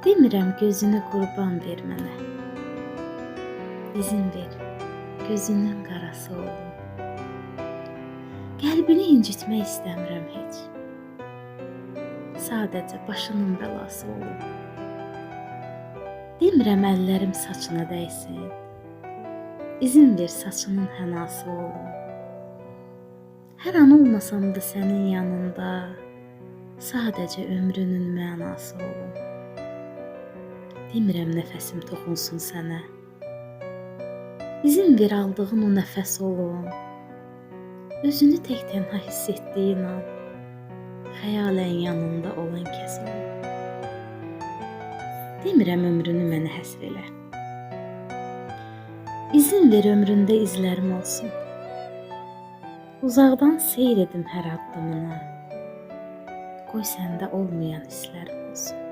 Demirəm gözünü qurban ver mənə. İzin ver, gözünün qarası olum. Qəlbini incitmək istəmirəm heç. Sadəcə başının bəlası olum. Demirəm əllərim saçına dəysin. İzin ver saçının hənası olum. Hər an olmasam da sənin yanında, sadəcə ömrünün mənası olum. Demirəm nəfəsim toxunsun sənə. İzin ver aldığın o nəfəs olum. Özünü tək tənha hiss etdiyin an, xəyalən yanında olan kəs olum. Demirəm ömrünü mənə həsr elə. İzin ver ömründə izlərim olsun. Uzaqdan seyr edim hər addımına. Qoy səndə olmayan hisslərim olsun.